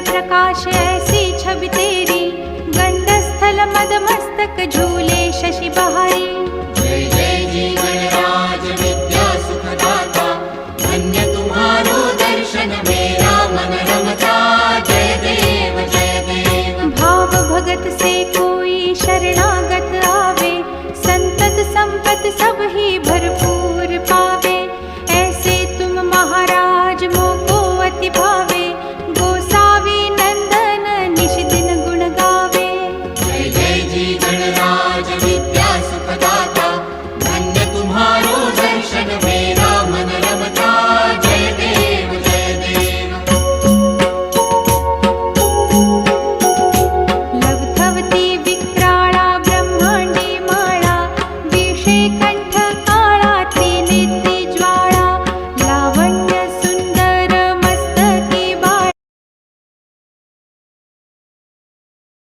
प्रकाश ऐसी छवि तेरी, गंडस्थल मद मस्तक झूले शशि बहारी। जय जय जी गणराज विद्या सुखदाता, धन्य तुम्हारो दर्शन में